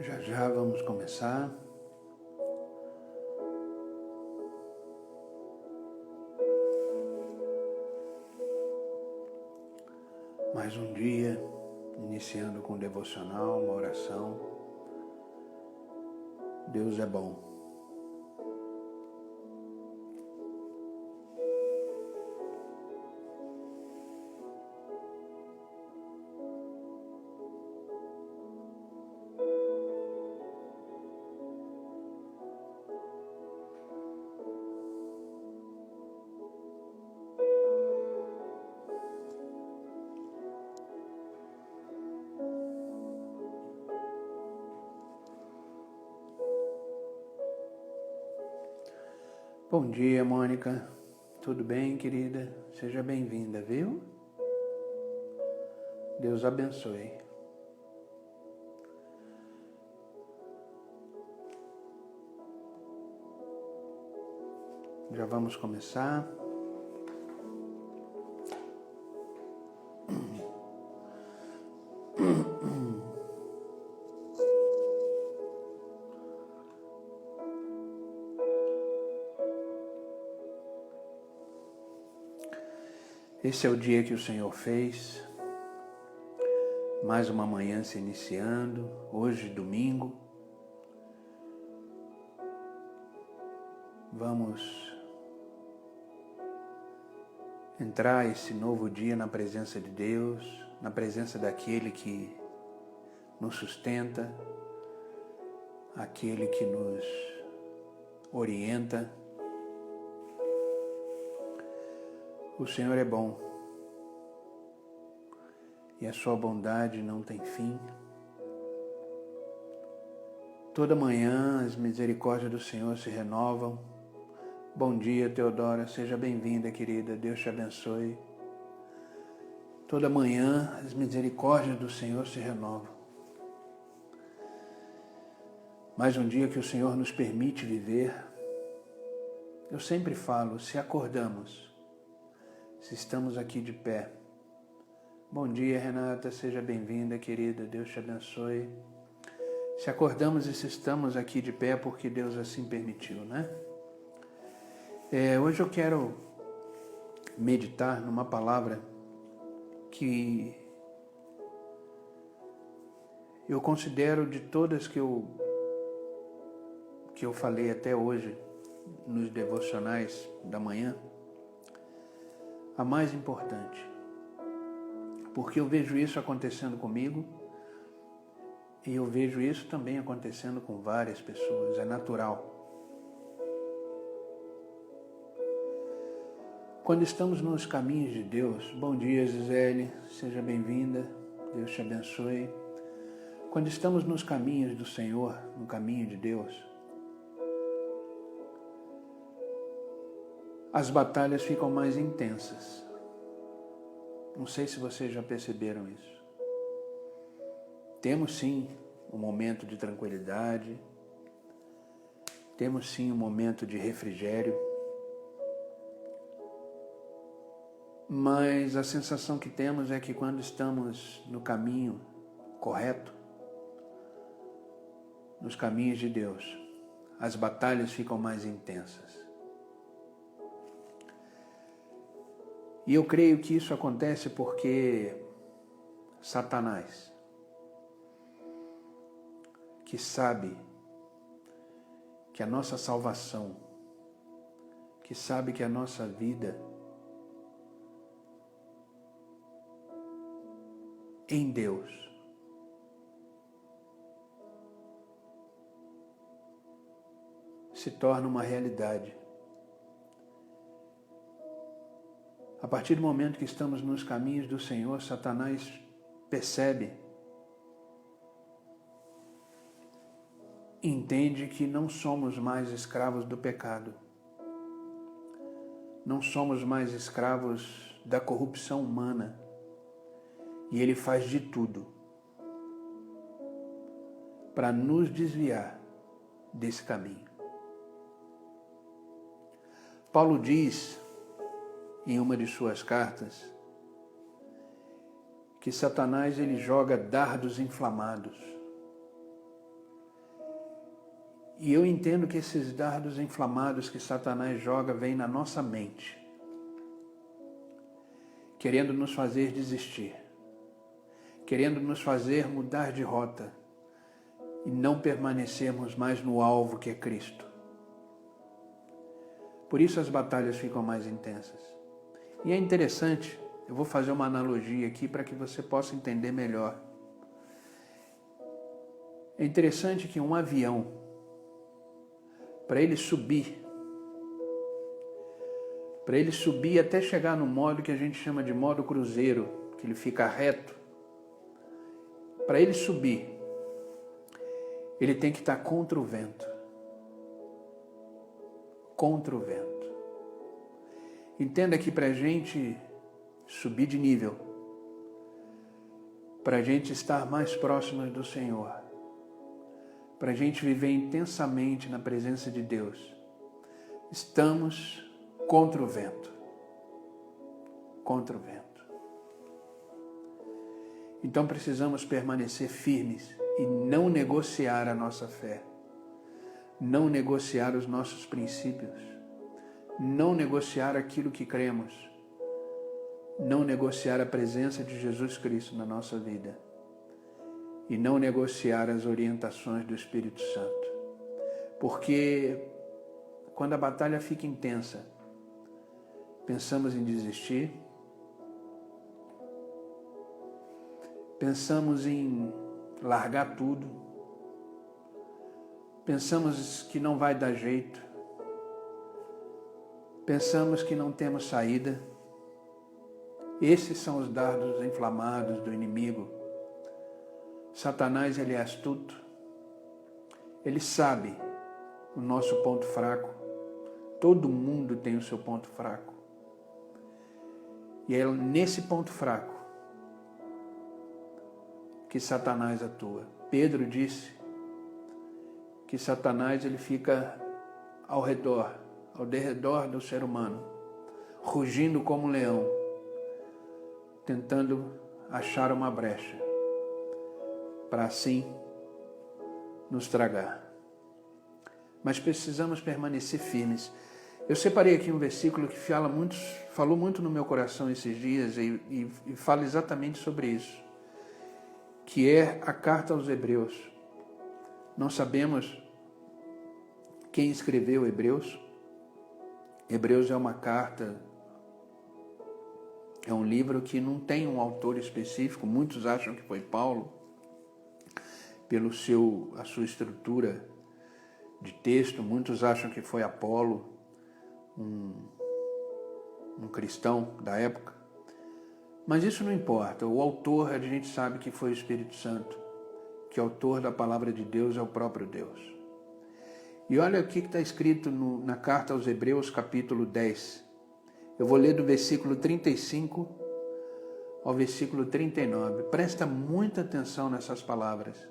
Já já vamos começar. Mais um dia, iniciando com um devocional, uma oração. Deus é bom. Bom dia, Mônica. Tudo bem, querida? Seja bem-vinda, viu? Deus abençoe. Já vamos começar. Esse é o dia que o Senhor fez, mais uma manhã se iniciando, hoje domingo. Vamos entrar esse novo dia na presença de Deus, na presença daquele que nos sustenta, aquele que nos orienta. O Senhor é bom e a sua bondade não tem fim. Toda manhã as misericórdias do Senhor se renovam. Bom dia, Teodora, seja bem-vinda, querida, Deus te abençoe. Toda manhã as misericórdias do Senhor se renovam. Mais um dia que o Senhor nos permite viver. Eu sempre falo, se acordamos, se estamos aqui de pé. Bom dia, Renata, seja bem-vinda, querida, Deus te abençoe. Se acordamos e se estamos aqui de pé, porque Deus assim permitiu, né? Hoje eu quero meditar numa palavra que eu considero de todas que eu falei até hoje nos devocionais da manhã, a mais importante, porque eu vejo isso acontecendo comigo e eu vejo isso também acontecendo com várias pessoas, é natural. Quando estamos nos caminhos de Deus, bom dia, Gisele, seja bem-vinda, Deus te abençoe. Quando estamos nos caminhos do Senhor, no caminho de Deus, as batalhas ficam mais intensas. Não sei se vocês já perceberam isso. Temos sim um momento de tranquilidade, temos sim um momento de refrigério, mas a sensação que temos é que quando estamos no caminho correto, nos caminhos de Deus, as batalhas ficam mais intensas. E eu creio que isso acontece porque Satanás, que sabe que a nossa salvação, que sabe que a nossa vida em Deus. Se torna uma realidade. A partir do momento que estamos nos caminhos do Senhor, Satanás percebe, entende que não somos mais escravos do pecado. Não somos mais escravos da corrupção humana. E ele faz de tudo para nos desviar desse caminho. Paulo diz, em uma de suas cartas, que Satanás ele joga dardos inflamados. E eu entendo que esses dardos inflamados que Satanás joga vêm na nossa mente, querendo nos fazer desistir, querendo nos fazer mudar de rota e não permanecermos mais no alvo que é Cristo. Por isso as batalhas ficam mais intensas. E é interessante, eu vou fazer uma analogia aqui para que você possa entender melhor. É interessante que um avião, para ele subir até chegar no modo que a gente chama de modo cruzeiro, que ele fica reto, para ele subir, ele tem que estar contra o vento. Contra o vento. Entenda que para a gente subir de nível, para a gente estar mais próximos do Senhor, para a gente viver intensamente na presença de Deus, estamos contra o vento. Contra o vento. Então precisamos permanecer firmes e não negociar a nossa fé, não negociar os nossos princípios, não negociar aquilo que cremos, não negociar a presença de Jesus Cristo na nossa vida e não negociar as orientações do Espírito Santo. Porque quando a batalha fica intensa, pensamos em desistir, pensamos em largar tudo, pensamos que não vai dar jeito, pensamos que não temos saída. Esses são os dardos inflamados do inimigo. Satanás, ele é astuto, ele sabe o nosso ponto fraco. Todo mundo tem o seu ponto fraco. E é nesse ponto fraco que Satanás atua. Pedro disse que Satanás ele fica ao derredor do ser humano, rugindo como um leão, tentando achar uma brecha, para assim nos tragar. Mas precisamos permanecer firmes. Eu separei aqui um versículo que falou muito no meu coração esses dias e fala exatamente sobre isso, que é a carta aos Hebreus. Não sabemos quem escreveu Hebreus. Hebreus é uma carta, é um livro que não tem um autor específico. Muitos acham que foi Paulo, pela sua estrutura de texto. Muitos acham que foi Apolo, um cristão da época. Mas isso não importa. O autor, a gente sabe que foi o Espírito Santo, que o autor da palavra de Deus é o próprio Deus. E olha o que está escrito na carta aos Hebreus, capítulo 10. Eu vou ler do versículo 35 ao versículo 39. Presta muita atenção nessas palavras.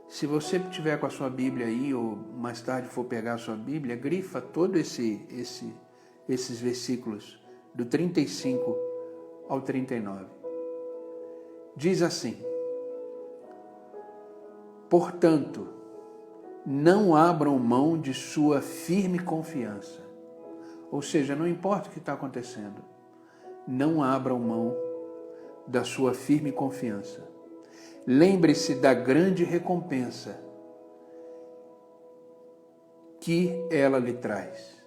Se você tiver com a sua Bíblia aí, ou mais tarde for pegar a sua Bíblia, grifa todos esses versículos, do 35 ao 39. Diz assim: portanto, não abram mão de sua firme confiança. Ou seja, não importa o que está acontecendo, não abram mão da sua firme confiança. Lembre-se da grande recompensa que ela lhe traz.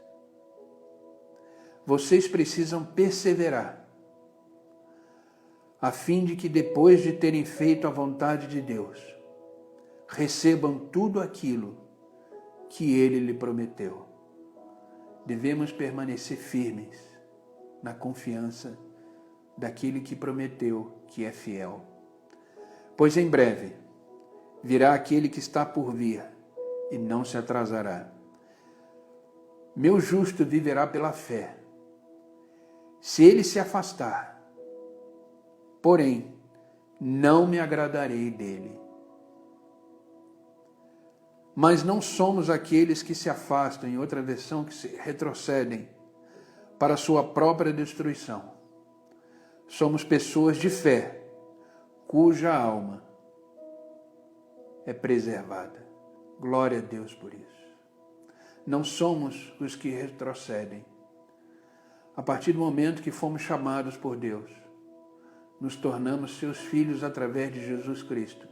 Vocês precisam perseverar a fim de que depois de terem feito a vontade de Deus, recebam tudo aquilo que Ele lhe prometeu. Devemos permanecer firmes na confiança daquele que prometeu, que é fiel. Pois em breve virá aquele que está por vir e não se atrasará. Meu justo viverá pela fé. Se ele se afastar, porém, não me agradarei dele. Mas não somos aqueles que se afastam, em outra versão, que se retrocedem para a sua própria destruição. Somos pessoas de fé, cuja alma é preservada. Glória a Deus por isso. Não somos os que retrocedem. A partir do momento que fomos chamados por Deus, nos tornamos seus filhos através de Jesus Cristo.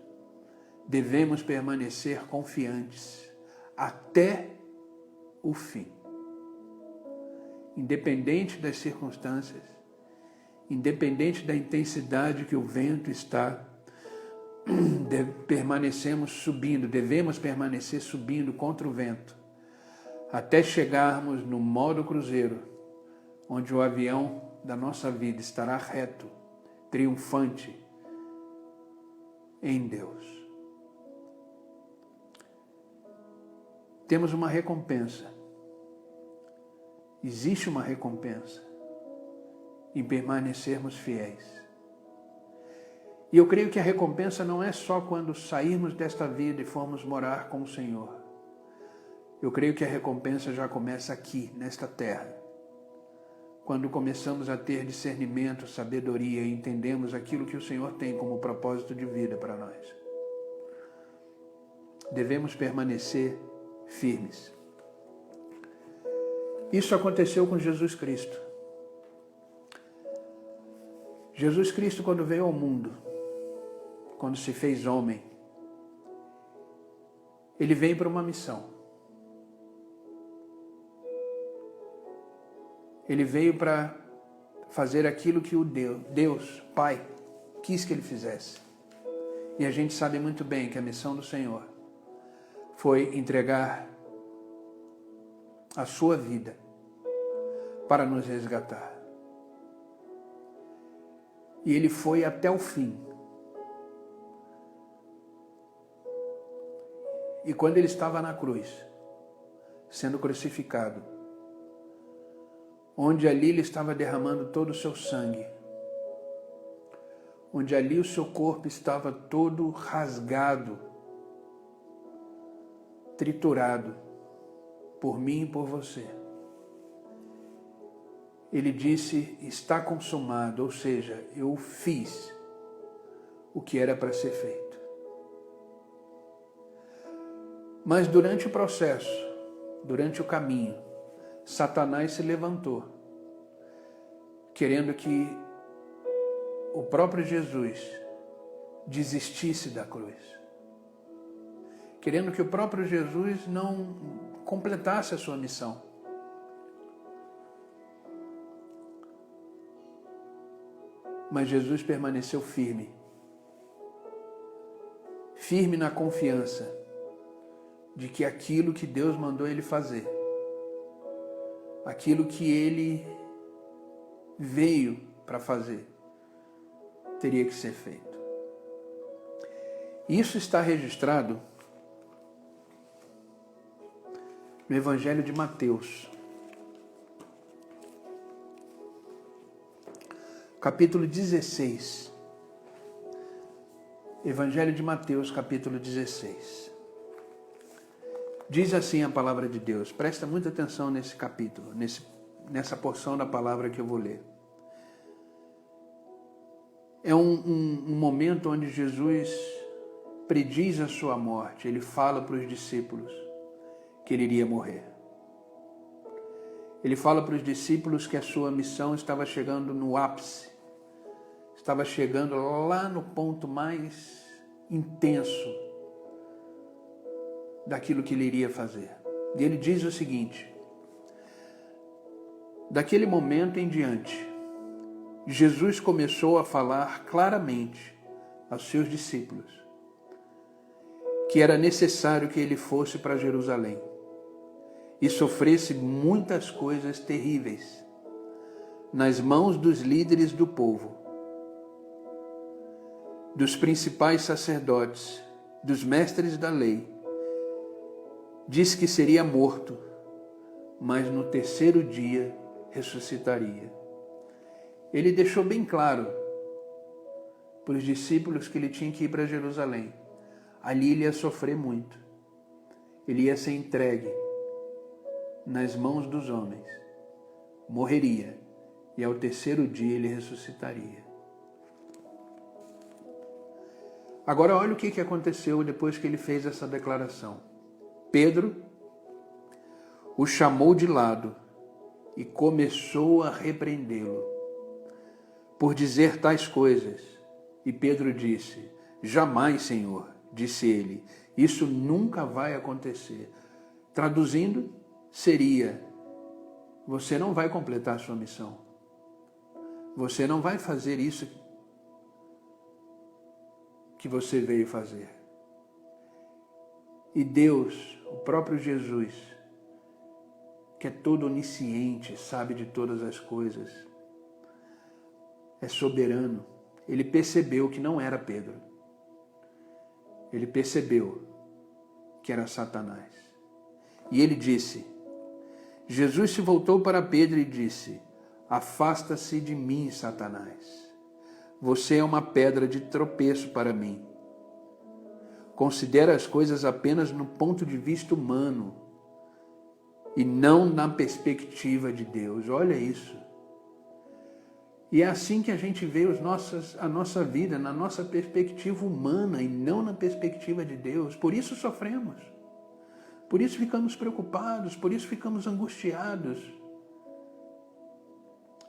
Devemos permanecer confiantes até o fim. Independente das circunstâncias, independente da intensidade que o vento está, devemos permanecer subindo contra o vento, até chegarmos no modo cruzeiro, onde o avião da nossa vida estará reto, triunfante em Deus. Temos uma recompensa. Existe uma recompensa em permanecermos fiéis. E eu creio que a recompensa não é só quando sairmos desta vida e formos morar com o Senhor. Eu creio que a recompensa já começa aqui, nesta terra. Quando começamos a ter discernimento, sabedoria e entendemos aquilo que o Senhor tem como propósito de vida para nós. Devemos permanecer firmes. Isso aconteceu com Jesus Cristo. Jesus Cristo, quando veio ao mundo, quando se fez homem, Ele veio para uma missão. Ele veio para fazer aquilo que o Deus, Pai, quis que Ele fizesse. E a gente sabe muito bem que a missão do Senhor foi entregar a sua vida para nos resgatar. E Ele foi até o fim. E quando Ele estava na cruz, sendo crucificado, onde ali Ele estava derramando todo o seu sangue, onde ali o seu corpo estava todo rasgado, triturado, por mim e por você. Ele disse, está consumado, ou seja, eu fiz o que era para ser feito. Mas durante o processo, durante o caminho, Satanás se levantou, querendo que o próprio Jesus desistisse da cruz. Querendo que o próprio Jesus não completasse a sua missão. Mas Jesus permaneceu firme. Firme na confiança de que aquilo que Deus mandou Ele fazer, aquilo que Ele veio para fazer, teria que ser feito. Isso está registrado no Evangelho de Mateus, capítulo 16. Evangelho de Mateus, capítulo 16. Diz assim a palavra de Deus. Presta muita atenção nesse capítulo, nessa porção da palavra que eu vou ler. É um momento onde Jesus prediz a sua morte. Ele fala para os discípulos que ele iria morrer. Ele fala para os discípulos que a sua missão estava chegando no ápice, estava chegando lá no ponto mais intenso daquilo que ele iria fazer. E ele diz o seguinte: daquele momento em diante, Jesus começou a falar claramente aos seus discípulos que era necessário que ele fosse para Jerusalém e sofresse muitas coisas terríveis nas mãos dos líderes do povo, dos principais sacerdotes, dos mestres da lei. Diz que seria morto, mas no terceiro dia ressuscitaria. Ele deixou bem claro para os discípulos que ele tinha que ir para Jerusalém. Ali ele ia sofrer muito. Ele ia ser entregue nas mãos dos homens. Morreria. E ao terceiro dia ele ressuscitaria. Agora olha o que aconteceu depois que ele fez essa declaração. Pedro o chamou de lado e começou a repreendê-lo por dizer tais coisas. E Pedro disse: jamais, Senhor, disse ele, isso nunca vai acontecer. Traduzindo, seria: você não vai completar a sua missão. Você não vai fazer isso que você veio fazer. E Deus, o próprio Jesus, que é todo onisciente, sabe de todas as coisas, é soberano. Ele percebeu que não era Pedro. Ele percebeu que era Satanás. E ele disse, Jesus se voltou para Pedro e disse: afasta-se de mim, Satanás. Você é uma pedra de tropeço para mim. Considera as coisas apenas no ponto de vista humano e não na perspectiva de Deus. Olha isso. E é assim que a gente vê a nossa vida, na nossa perspectiva humana e não na perspectiva de Deus. Por isso sofremos. Por isso ficamos preocupados, por isso ficamos angustiados.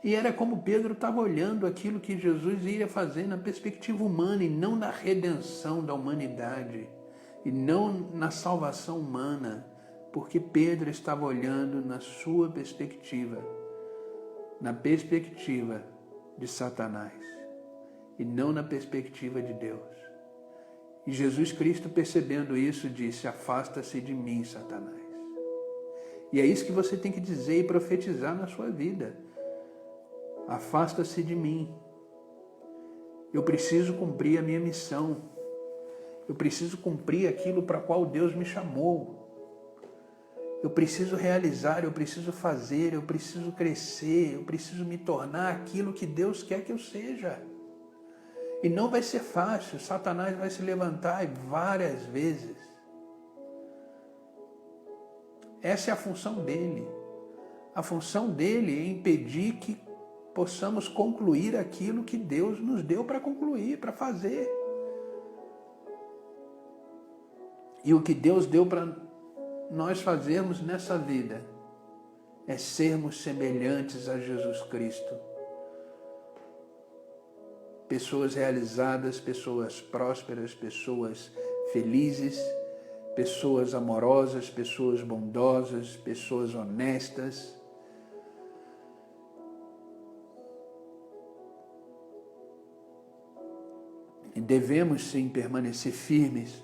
E era como Pedro estava olhando aquilo que Jesus iria fazer na perspectiva humana e não na redenção da humanidade, e não na salvação humana, porque Pedro estava olhando na sua perspectiva, na perspectiva de Satanás, e não na perspectiva de Deus. E Jesus Cristo, percebendo isso, disse: afasta-se de mim, Satanás. E é isso que você tem que dizer e profetizar na sua vida. Afasta-se de mim. Eu preciso cumprir a minha missão. Eu preciso cumprir aquilo para qual Deus me chamou. Eu preciso realizar, eu preciso fazer, eu preciso crescer, eu preciso me tornar aquilo que Deus quer que eu seja. E não vai ser fácil. Satanás vai se levantar várias vezes. Essa é a função dele. A função dele é impedir que possamos concluir aquilo que Deus nos deu para concluir, para fazer. E o que Deus deu para nós fazermos nessa vida é sermos semelhantes a Jesus Cristo. Pessoas realizadas, pessoas prósperas, pessoas felizes, pessoas amorosas, pessoas bondosas, pessoas honestas. E devemos sim permanecer firmes,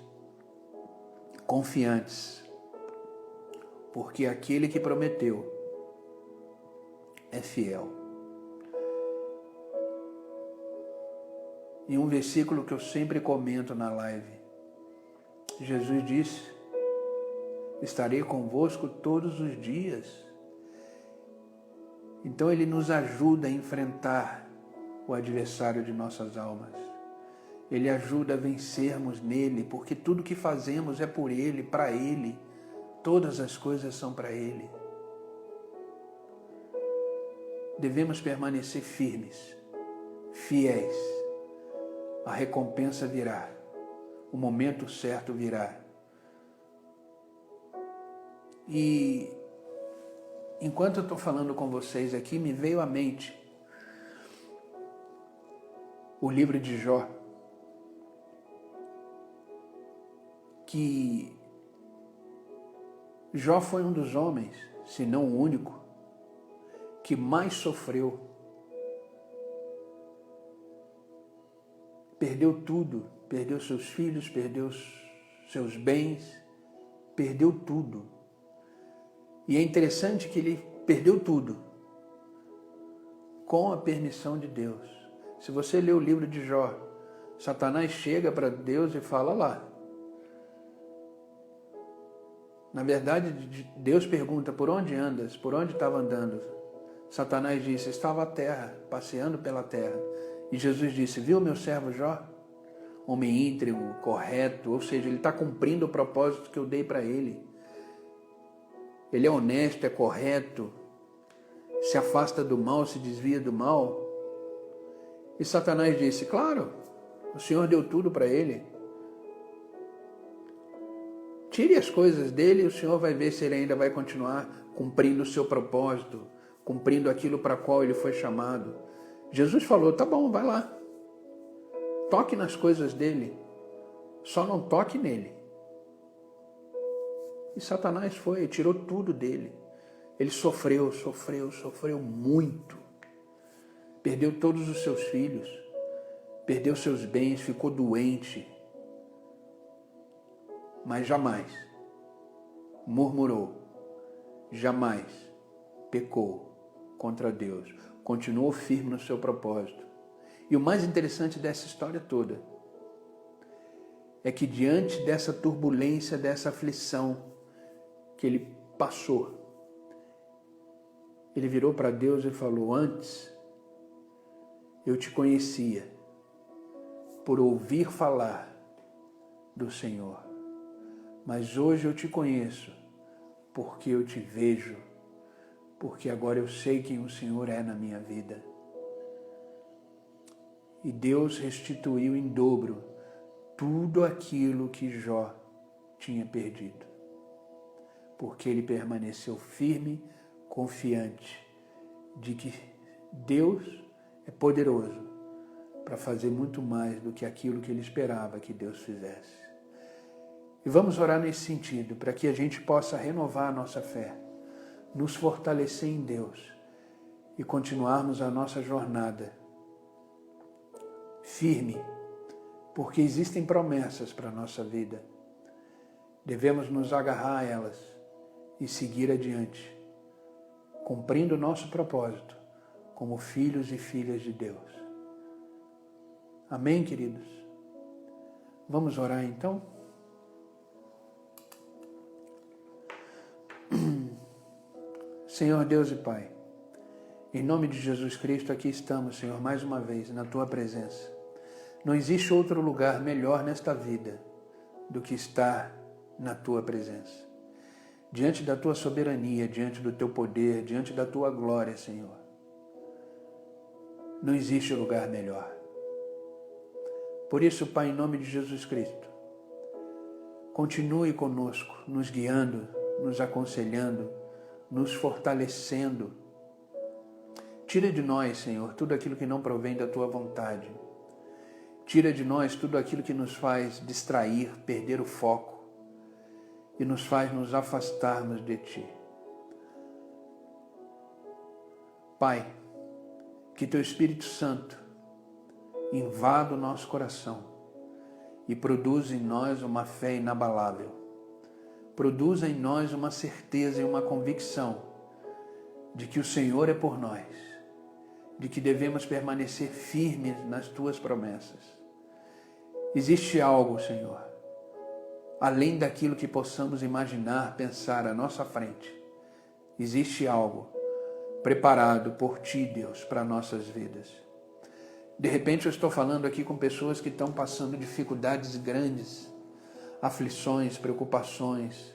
confiantes, porque aquele que prometeu é fiel. E um versículo que eu sempre comento na live, Jesus disse: estarei convosco todos os dias. Então ele nos ajuda a enfrentar o adversário de nossas almas. Ele ajuda a vencermos nele, porque tudo que fazemos é por ele, para ele. Todas as coisas são para ele. Devemos permanecer firmes, fiéis. A recompensa virá. O momento certo virá. E enquanto eu estou falando com vocês aqui, me veio à mente o livro de Jó, que Jó foi um dos homens, se não o único, que mais sofreu perdeu tudo, perdeu seus filhos, perdeu seus bens, perdeu tudo. E é interessante que ele perdeu tudo com a permissão de Deus. Se você ler o livro de Jó, Satanás chega para Deus e fala lá. Na verdade, Deus pergunta, por onde andas? Por onde estava andando? Satanás disse, estava à terra, passeando pela terra. E Jesus disse, viu meu servo Jó? Homem íntegro, correto, ou seja, ele está cumprindo o propósito que eu dei para ele. Ele é honesto, é correto, se afasta do mal, se desvia do mal. E Satanás disse, claro, o Senhor deu tudo para ele. Tire as coisas dele e o Senhor vai ver se ele ainda vai continuar cumprindo o seu propósito, cumprindo aquilo para qual ele foi chamado. Jesus falou, tá bom, vai lá. Toque nas coisas dele, só não toque nele. E Satanás foi, tirou tudo dele. Ele sofreu muito. Perdeu todos os seus filhos, perdeu seus bens, ficou doente. Mas jamais murmurou, jamais pecou contra Deus. Continuou firme no seu propósito. E o mais interessante dessa história toda é que diante dessa turbulência, dessa aflição que ele passou, ele virou para Deus e falou, antes eu te conhecia por ouvir falar do Senhor, mas hoje eu te conheço porque eu te vejo, porque agora eu sei quem o Senhor é na minha vida. E Deus restituiu em dobro tudo aquilo que Jó tinha perdido, porque ele permaneceu firme, confiante de que Deus é poderoso para fazer muito mais do que aquilo que ele esperava que Deus fizesse. E vamos orar nesse sentido, para que a gente possa renovar a nossa fé, nos fortalecer em Deus e continuarmos a nossa jornada firme, porque existem promessas para a nossa vida. Devemos nos agarrar a elas e seguir adiante, cumprindo o nosso propósito como filhos e filhas de Deus. Amém, queridos? Vamos orar então? Senhor Deus e Pai, em nome de Jesus Cristo, aqui estamos, Senhor, mais uma vez, na Tua presença. Não existe outro lugar melhor nesta vida do que estar na Tua presença. Diante da Tua soberania, diante do Teu poder, diante da Tua glória, Senhor. Não existe lugar melhor. Por isso, Pai, em nome de Jesus Cristo, continue conosco, nos guiando, nos aconselhando, nos fortalecendo. Tira de nós, Senhor, tudo aquilo que não provém da Tua vontade. Tira de nós tudo aquilo que nos faz distrair, perder o foco e nos faz nos afastarmos de Ti. Pai, que Teu Espírito Santo invada o nosso coração e produza em nós uma fé inabalável. Produza em nós uma certeza e uma convicção de que o Senhor é por nós, de que devemos permanecer firmes nas Tuas promessas. Existe algo, Senhor, além daquilo que possamos imaginar, pensar à nossa frente. Existe algo preparado por Ti, Deus, para nossas vidas. De repente eu estou falando aqui com pessoas que estão passando dificuldades grandes, aflições, preocupações,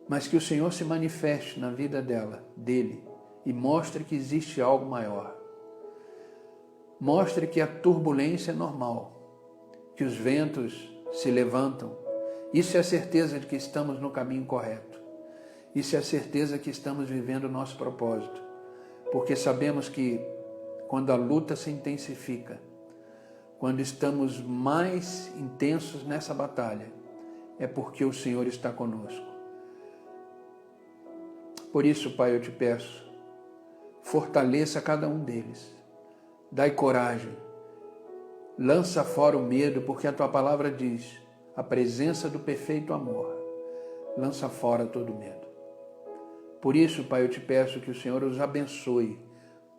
mas que o Senhor se manifeste na vida dele, e mostre que existe algo maior. Mostre que a turbulência é normal, que os ventos se levantam. Isso é a certeza de que estamos no caminho correto. Isso é a certeza que estamos vivendo o nosso propósito, porque sabemos que quando a luta se intensifica, quando estamos mais intensos nessa batalha, é porque o Senhor está conosco. Por isso, Pai, eu te peço, fortaleça cada um deles. Dai coragem, Lança fora o medo, porque a tua palavra diz, a presença do perfeito amor lança fora todo medo. Por isso, Pai, eu te peço que o Senhor os abençoe,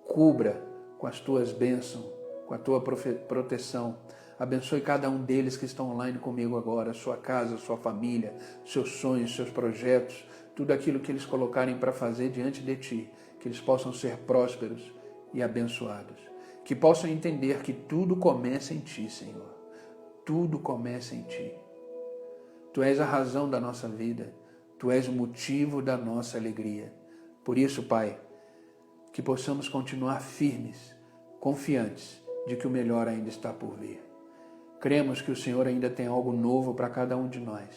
cubra com as tuas bênçãos, com a tua proteção. Abençoe cada um deles que estão online comigo agora, sua casa, sua família, seus sonhos, seus projetos, tudo aquilo que eles colocarem para fazer diante de Ti, que eles possam ser prósperos e abençoados. Que possam entender que tudo começa em Ti, Senhor. Tudo começa em Ti. Tu és a razão da nossa vida. Tu és o motivo da nossa alegria. Por isso, Pai, que possamos continuar firmes, confiantes de que o melhor ainda está por vir. Cremos que o Senhor ainda tem algo novo para cada um de nós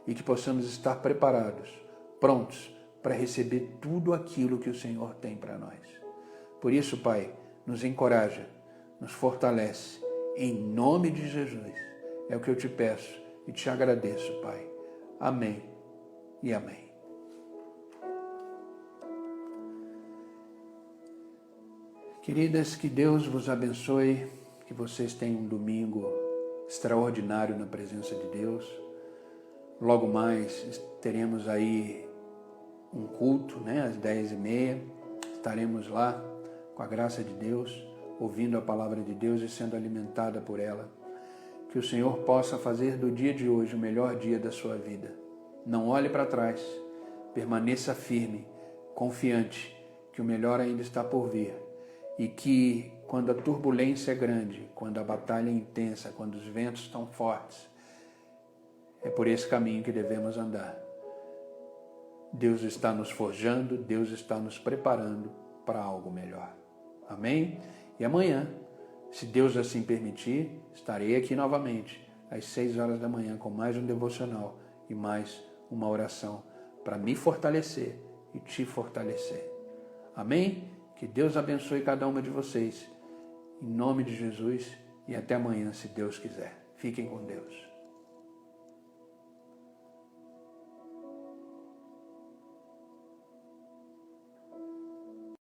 e que possamos estar preparados, prontos para receber tudo aquilo que o Senhor tem para nós. Por isso, Pai, nos encoraja, nos fortalece. Em nome de Jesus, é o que eu te peço e te agradeço, Pai. Amém e amém. Queridas, que Deus vos abençoe, que vocês tenham um domingo extraordinário na presença de Deus. Logo mais teremos aí um culto, às 10h30. Estaremos lá com a graça de Deus, ouvindo a palavra de Deus e sendo alimentada por ela. Que o Senhor possa fazer do dia de hoje o melhor dia da sua vida. Não olhe para trás, permaneça firme, confiante, que o melhor ainda está por vir. E que quando a turbulência é grande, quando a batalha é intensa, quando os ventos estão fortes, é por esse caminho que devemos andar. Deus está nos forjando, Deus está nos preparando para algo melhor. Amém? E amanhã, se Deus assim permitir, estarei aqui novamente, às 6 horas da manhã, com mais um devocional e mais uma oração para me fortalecer e te fortalecer. Amém? Que Deus abençoe cada uma de vocês, em nome de Jesus, e até amanhã, se Deus quiser. Fiquem com Deus.